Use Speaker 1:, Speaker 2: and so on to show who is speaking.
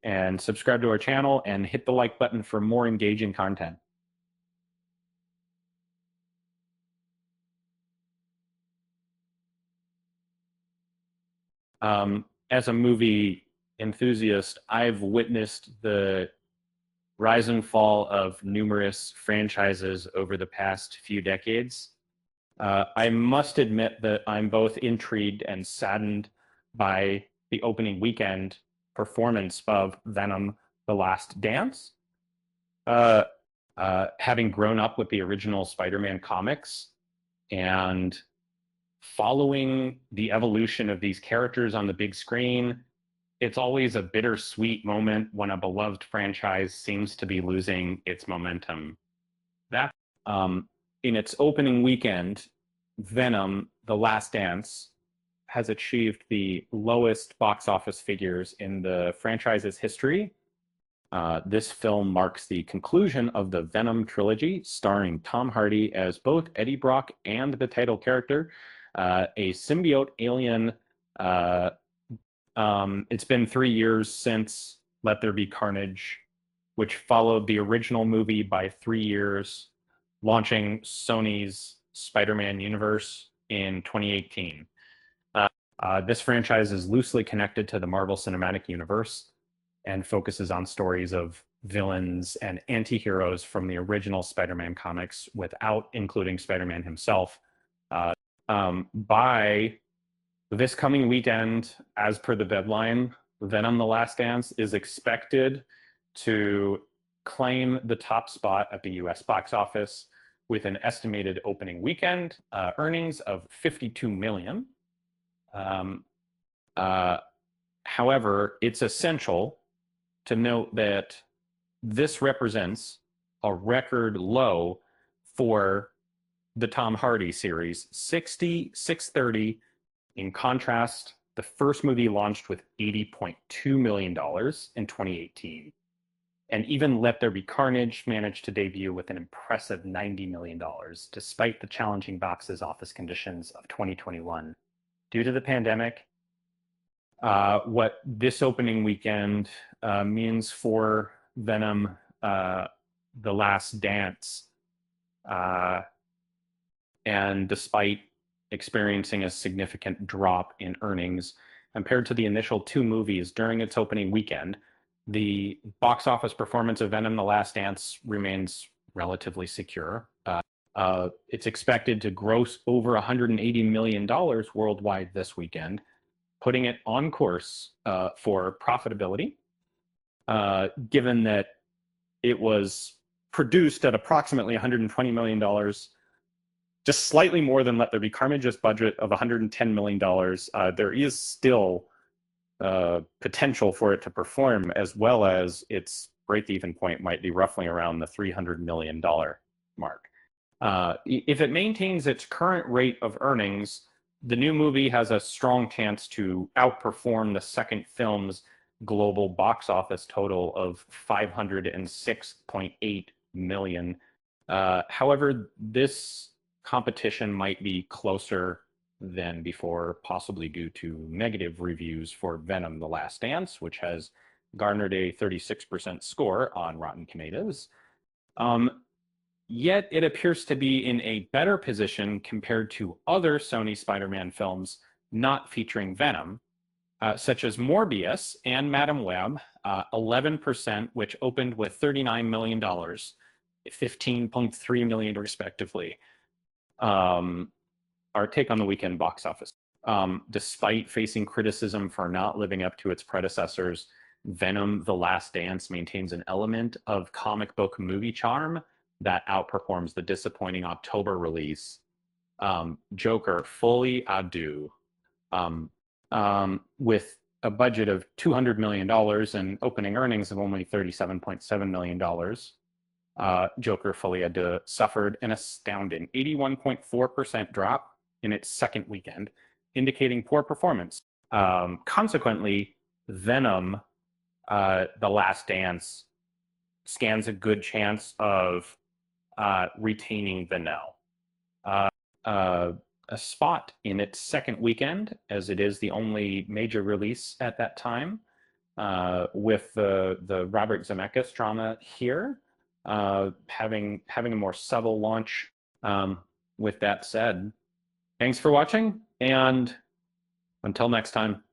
Speaker 1: and subscribe to our channel and hit the like button for more engaging content. As a movie enthusiast, I've witnessed the rise and fall of numerous franchises over the past few decades. I must admit that I'm both intrigued and saddened by the opening weekend performance of Venom: The Last Dance. Uh, Having grown up with the original Spider-Man comics and following the evolution of these characters on the big screen, it's always a bittersweet moment when a beloved franchise seems to be losing its momentum. That um, in its opening weekend, Venom: The Last Dance has achieved the lowest box office figures in the franchise's history. This film marks the conclusion of the Venom trilogy, starring Tom Hardy as both Eddie Brock and the title character, a symbiote alien. Uh, it's been 3 years since Let There Be Carnage, which followed the original movie by 3 years, launching Sony's Spider-Man universe in 2018. This franchise is loosely connected to the Marvel Cinematic Universe and focuses on stories of villains and anti-heroes from the original Spider-Man comics without including Spider-Man himself. By this coming weekend, as per the deadline, Venom: The Last Dance is expected to claim the top spot at the US box office with an estimated opening weekend earnings of 52 million. Um, uh, However, it's essential to note that this represents a record low for the Tom Hardy series, 630. In contrast, the first movie launched with $80.2 million in 2018. And even Let There Be Carnage managed to debut with an impressive $90 million, despite the challenging box office conditions of 2021. Due to the pandemic, what this opening weekend means for Venom: The Last Dance, uh, and despite experiencing a significant drop in earnings compared to the initial two movies during its opening weekend, the box office performance of Venom: The Last Dance remains relatively secure. It's expected to gross over $180 million worldwide this weekend, putting it on course for profitability, given that it was produced at approximately $120 million, just slightly more than Let There Be Carnage's budget of $110 million. There is still potential for it to perform, as well as its break-even point might be roughly around the $300 million mark. If it maintains its current rate of earnings, the new movie has a strong chance to outperform the second film's global box office total of $506.8 million. However, this competition might be closer than before, possibly due to negative reviews for Venom: The Last Dance, which has garnered a 36% score on Rotten Tomatoes. Yet it appears to be in a better position compared to other Sony Spider-Man films not featuring Venom, such as Morbius and Madam Web, 11%, which opened with $39 million, $15.3 million respectively. Our take on the weekend box office. Despite facing criticism for not living up to its predecessors, Venom: The Last Dance maintains an element of comic book movie charm that outperforms the disappointing October release, Joker: Folie à Deux, with a budget of $200 million and opening earnings of only $37.7 million. Joker: Folie à Deux suffered an astounding 81.4% drop in its second weekend, indicating poor performance. Consequently, Venom: The Last Dance stands a good chance of retaining the no. A spot in its second weekend, as it is the only major release at that time, with the Robert Zemeckis drama here, having a more subtle launch. With that said, thanks for watching, and until next time.